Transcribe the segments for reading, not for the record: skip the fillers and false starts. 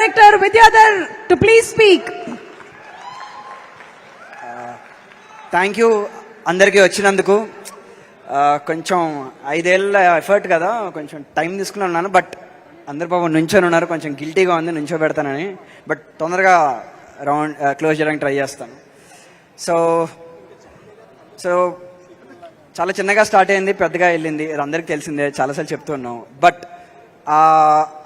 Director Vidyadhar to please speak. Thank you అందరికీ వచ్చినందుకు. కొంచెం 5 ఏళ్ళ ఎఫర్ట్ కదా, కొంచెం టైం తీసుకుని ఉన్నాను. బట్ అందరు పాపం నుంచొని ఉన్నారు, కొంచెం గిల్టీగా ఉంది నుంచో పెడతానని. బట్ తొందరగా క్లోజ్ చేయడానికి ట్రై చేస్తాను. సో సో చాలా చిన్నగా స్టార్ట్ అయింది, పెద్దగా వెళ్ళింది, అది అందరికీ తెలిసిందే, చాలాసార్లు చెప్తూ ఉన్నాం. బట్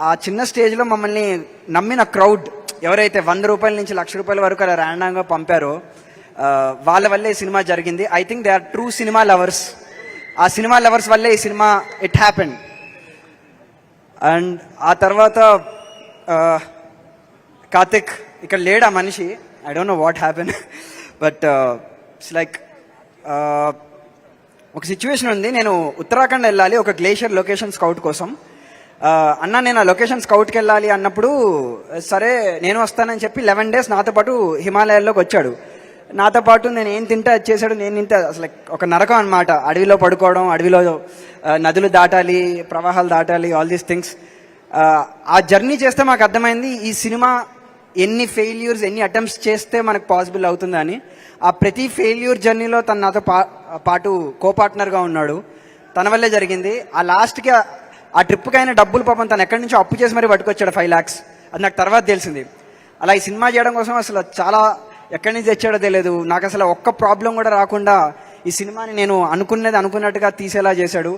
ఆ చిన్న స్టేజ్లో మమ్మల్ని నమ్మిన క్రౌడ్ ఎవరైతే 100 రూపాయల నుంచి 1,00,000 రూపాయల వరకు అలా ర్యాండంగా పంపారో వాళ్ళ వల్లే ఈ సినిమా జరిగింది. I think they are true cinema lovers. ఆ సినిమా లవర్స్ వల్లే ఈ సినిమా ఇట్ హ్యాపెండ్. అండ్ ఆ తర్వాత కార్తిక్ ఇక్కడ లేడు, ఆ మనిషి. I don't know what happen, but it's like ఒక సిచ్యువేషన్ ఉంది. నేను ఉత్తరాఖండ్ వెళ్ళాలి ఒక గ్లేషియర్ లొకేషన్ స్కౌట్ కోసం. అన్న నేను ఆ లొకేషన్ స్కౌట్కి వెళ్ళాలి అన్నప్పుడు సరే నేను వస్తానని చెప్పి 11 days నాతో పాటు హిమాలయాల్లోకి వచ్చాడు. నాతో పాటు నేను ఏం తింటే అది చేశాడు, నేను తింటే అసలు ఒక నరకం అనమాట. అడవిలో పడుకోవడం, అడవిలో నదులు దాటాలి, ప్రవాహాలు దాటాలి, ఆల్ దీస్ థింగ్స్. ఆ జర్నీ చేస్తే మాకు అర్థమైంది ఈ సినిమా ఎన్ని ఫెయిల్యూర్స్, ఎన్ని అటెంప్ట్స్ చేస్తే మనకు పాసిబుల్ అవుతుందని. ఆ ప్రతి ఫెయిల్యూర్ జర్నీలో తను నాతో పాటు కో పార్ట్నర్గా ఉన్నాడు. తన వల్లే జరిగింది. ఆ లాస్ట్కి ఆ ట్రిప్కి అయిన డబ్బులు పాపం తను ఎక్కడి నుంచో అప్పు చేసి మరీ పట్టుకొచ్చాడు 5 lakhs. అది నాకు తర్వాత తెలిసింది. అలా ఈ సినిమా చేయడం కోసం అసలు చాలా ఎక్కడి నుంచి తెచ్చాడో తెలియదు. నాకు అసలు ఒక్క ప్రాబ్లం కూడా రాకుండా ఈ సినిమాని నేను అనుకున్నట్టుగా తీసేలా చేశాడు.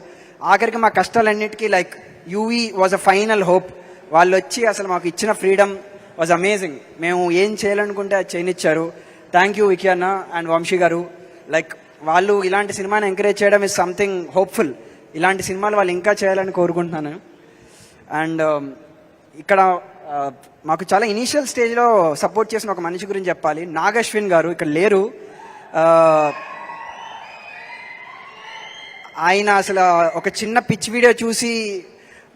ఆఖరికి మా కష్టాలన్నిటికీ like Yuvi was a final hope. వాళ్ళు వచ్చి అసలు మాకు ఇచ్చిన ఫ్రీడమ్ వాజ్ అమేజింగ్. మేము ఏం చేయాలనుకుంటే అది చేయనిచ్చారు. థ్యాంక్ యూ వికీ అన్న అండ్ వంశీ గారు. లైక్ వాళ్ళు ఇలాంటి సినిమాని ఎంకరేజ్ చేయడం ఇస్ సంథింగ్ హోప్ఫుల్. ఇలాంటి సినిమాలు వాళ్ళు ఇంకా చేయాలని కోరుకుంటున్నాను. అండ్ ఇక్కడ మాకు చాలా ఇనీషియల్ స్టేజ్లో సపోర్ట్ చేసిన ఒక మనిషి గురించి చెప్పాలి. నాగశ్విన్ గారు ఇక్కడ లేరు. ఆయన అసలు ఒక చిన్న పిచ్ వీడియో చూసి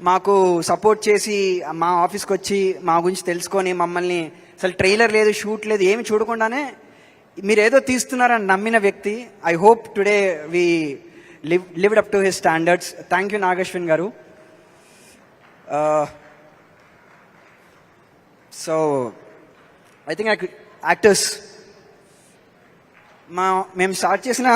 మాకు సపోర్ట్ చేసి మా ఆఫీస్కి వచ్చి మా గురించి తెలుసుకొని మమ్మల్ని అసలు ట్రైలర్ లేదు, షూట్ లేదు, ఏమి చూడకుండానే మీరు ఏదో తీస్తున్నారని నమ్మిన వ్యక్తి. I hope today we lived up to his standards. Thank you Nagashwin garu. So I think actors మేము స్టార్ట్ చేసిన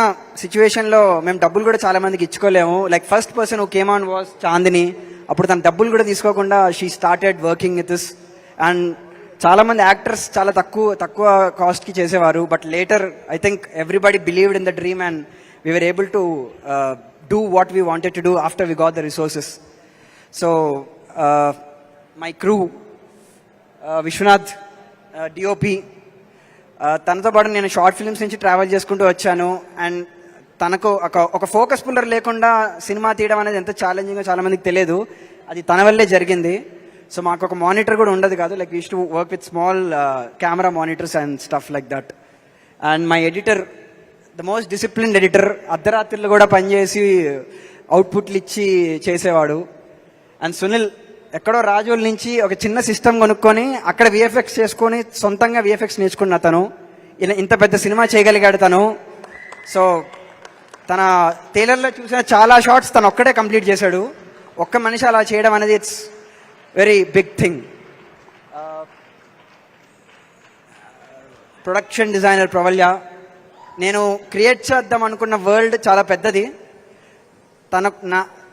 సిచ్యువేషన్లో మేము డబ్బులు కూడా చాలా మందికి ఇచ్చుకోలేము. Like first person who came on was Chandini. అప్పుడు తన డబ్బులు కూడా తీసుకోకుండా she started working with us. And చాలామంది యాక్టర్స్ చాలా తక్కువ కాస్ట్కి చేసేవారు. But later I think everybody believed in the dream and we were able to do what we wanted to do after we got the resources. So my crew, Vishwanath, DOP, తనతో పాటు నేను short films నుంచి travel చేసుకుంటూ వచ్చాను. And తనకు ఒక focus puller లేకుండా cinema తీయడం అనేది ఎంత ఛాలెంజింగో చాలా మందికి తెలియదు. అది తన వల్లే జరిగింది. సో మాకు ఒక మానిటర్ కూడా ఉండదు కాదు. Like used to work with small camera monitors and stuff like that. And my editor, the most disciplined editor, అర్ధరాత్రులు కూడా పనిచేసి అవుట్పుట్లు ఇచ్చి చేసేవాడు. అండ్ సునీల్ ఎక్కడో రాజోల్ నుంచి ఒక చిన్న సిస్టమ్ కొనుక్కొని అక్కడ విఎఫ్ఎక్స్ చేసుకొని సొంతంగా విఎఫ్ఎక్స్ నేర్చుకున్న తను ఇంత పెద్ద సినిమా చేయగలిగాడు తను. సో తన టైలర్లో చూసిన చాలా షార్ట్స్ తను ఒక్కడే కంప్లీట్ చేశాడు. ఒక్క మనిషి అలా చేయడం అనేది it's very big thing. Production designer Pravalya, నేను క్రియేట్ చేద్దాం అనుకున్న వరల్డ్ చాలా పెద్దది.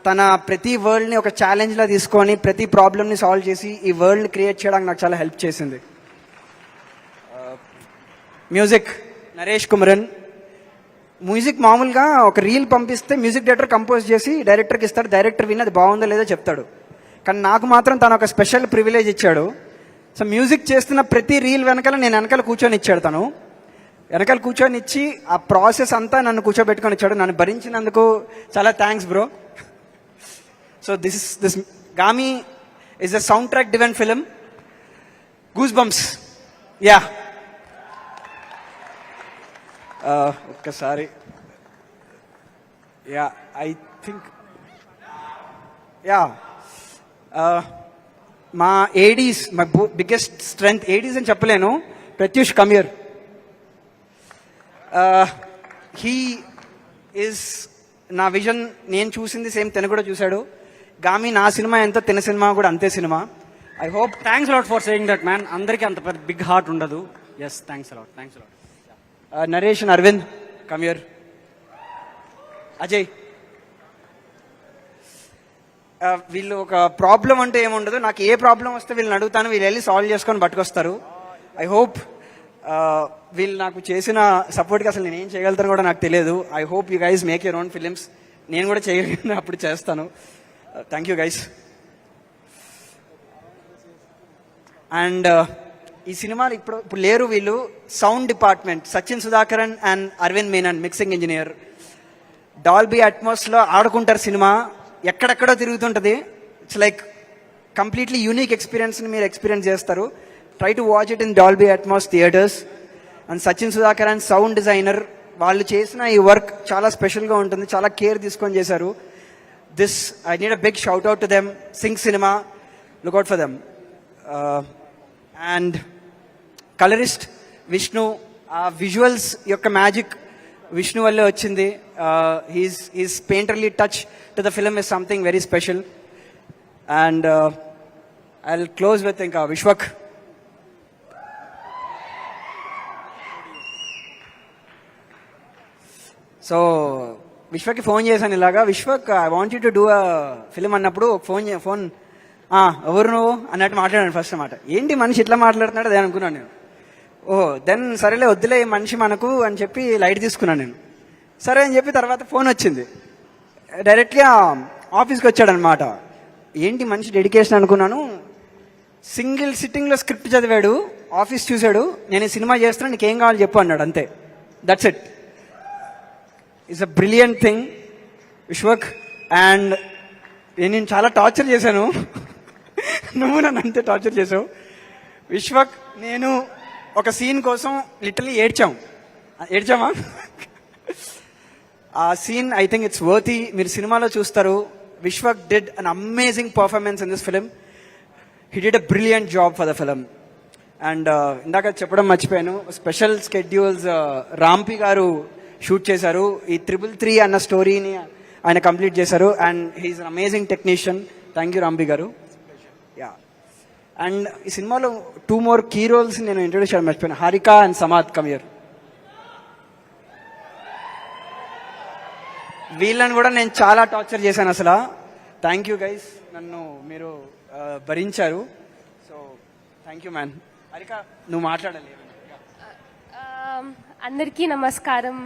తన ప్రతి వరల్డ్ని ఒక ఛాలెంజ్లా తీసుకొని ప్రతి ప్రాబ్లమ్ని సాల్వ్ చేసి ఈ వరల్డ్ని క్రియేట్ చేయడానికి నాకు చాలా హెల్ప్ చేసింది. మ్యూజిక్ నరేష్ కుమరన్. మ్యూజిక్ మామూలుగా ఒక రీల్ పంపిస్తే మ్యూజిక్ డైరెక్టర్ కంపోజ్ చేసి డైరెక్టర్కి ఇస్తాడు. డైరెక్టర్ విని అది బాగుందో లేదో చెప్తాడు. కానీ నాకు మాత్రం తను ఒక స్పెషల్ ప్రివిలేజ్ ఇచ్చాడు. సో మ్యూజిక్ చేస్తున్న ప్రతి రీల్ వెనకాల నేను వెనకాల కూర్చొని ఇచ్చాడు. తను వెనకాల కూర్చొని ఇచ్చి ఆ ప్రాసెస్ అంతా నన్ను కూర్చోబెట్టుకొని ఇచ్చాడు. నన్ను భరించినందుకు చాలా thanks bro. So this Gaami is a sound track driven film. Goose bumps. Yeah ఒక్కసారి యా ఐ థింక్ యా మా ADs, my biggest strength ADs అని చెప్పలేను. ప్రత్యూష్ కమీర్, హీ ఈజ్ నా విజన్. నేను చూసింది సేమ్ తను కూడా చూశాడు. గామి నా సినిమా ఎంతో తిన సినిమా కూడా అంతే cinema. I hope thanks a lot for saying that man. అందరికీ అంత పెద్ద బిగ్ హార్ట్ ఉండదు. Yes, thanks a lot. Naresh and Arvind come here. Ajay, వీళ్ళు ఒక ప్రాబ్లం అంటే ఏముండదు, నాకు ఏ ప్రాబ్లం వస్తే వీళ్ళని అడుగుతాను, వీళ్ళు వెళ్ళి సాల్వ్ చేసుకొని పట్టుకొస్తారు. ఐ హోప్ వీళ్ళు నాకు చేసిన సపోర్ట్కి అసలు నేను ఏం చేయగలుగుతాను కూడా నాకు తెలియదు. I hope you guys make your own films. నేను కూడా చేయగలిగిన అప్పుడు చేస్తాను. Thank you guys. అండ్ ఈ సినిమాలు ఇప్పుడు లేరు వీళ్ళు. Sound department Sachin Sudhakaran and Aravind Menon, mixing engineer. Dolby అట్మాస్లో ఆడుకుంటారు సినిమా, ఎక్కడెక్కడో తిరుగుతుంటుంది. ఇట్స్ లైక్ కంప్లీట్లీ యూనిక్ ఎక్స్పీరియన్స్ని మీరు ఎక్స్పీరియన్స్ చేస్తారు. Try to watch it in Dolby Atmos theatres. And Sachin Sudhakar and sound designer, వాళ్ళు చేసిన ఈ వర్క్ చాలా స్పెషల్గా ఉంటుంది, చాలా కేర్ తీసుకొని చేశారు. This I need a big shout out to them. Sync Cinema, lookout for them. And colourist Vishnu, ఆ విజువల్స్ యొక్క మ్యాజిక్ విష్ణు వల్లే వచ్చింది. His painterly touch to the film is something very special. And I will close with ఇంకా Vishwak. So విశ్వక్కి phone చేశాను ఇలాగా, Vishwak I want you to do a film అన్నప్పుడు phone ఎవరు నువ్వు అన్నట్టు మాట్లాడాను ఫస్ట్ మాట. ఏంటి మనిషి ఇట్లా మాట్లాడుతున్నాడు అదే అనుకున్నాను నేను. ఓహో, దెన్ సరేలే వద్దులే మనిషి మనకు అని చెప్పి లైట్ తీసుకున్నాను నేను. సరే అని చెప్పి తర్వాత ఫోన్ వచ్చింది, డైరెక్ట్గా ఆఫీస్కి వచ్చాడనమాట. ఏంటి మనిషి డెడికేషన్ అనుకున్నాను. సింగిల్ సిట్టింగ్లో స్క్రిప్ట్ చదివాడు, ఆఫీస్ చూశాడు, నేను ఈ సినిమా చేస్తున్నాను నీకేం కావాలి చెప్పు అన్నాడు, అంతే. That's it. It's a brilliant thing Vishwak. And నేను చాలా టార్చర్ చేశాను, నువ్వు నన్ను అంతే టార్చర్ చేసావు. విశ్వక్ నేను ఒక సీన్ కోసం లిటరలీ ఏడ్చామా ఆ scene I think it's worthy. మీరు సినిమాలో చూస్తారు. Vishwak did an amazing performance in this film. He did a brilliant job for the film. And ఇందాక చెప్పడం మర్చిపోయాను, స్పెషల్ స్కెడ్యూల్స్ రాంపి గారు షూట్ చేశారు. ఈ 333 అన్న స్టోరీని ఆయన కంప్లీట్ చేశారు. And he's an amazing technician. Thank you Rampi garu. Yeah, and ఈ సినిమాలో 2 more కీ రోల్స్ నేను ఇంట్రొడ్యూస్ చేయడం మర్చిపోయాను. హారిక అండ్ సమాద్ కమియర్. వీళ్ళని కూడా నేను చాలా టార్చర్ చేశాను అసలు. థ్యాంక్ యూ గైస్, నన్ను మీరు భరించారు. So thank you man. Harika నువ్వు మాట్లాడాలి. అందరికీ నమస్కారం.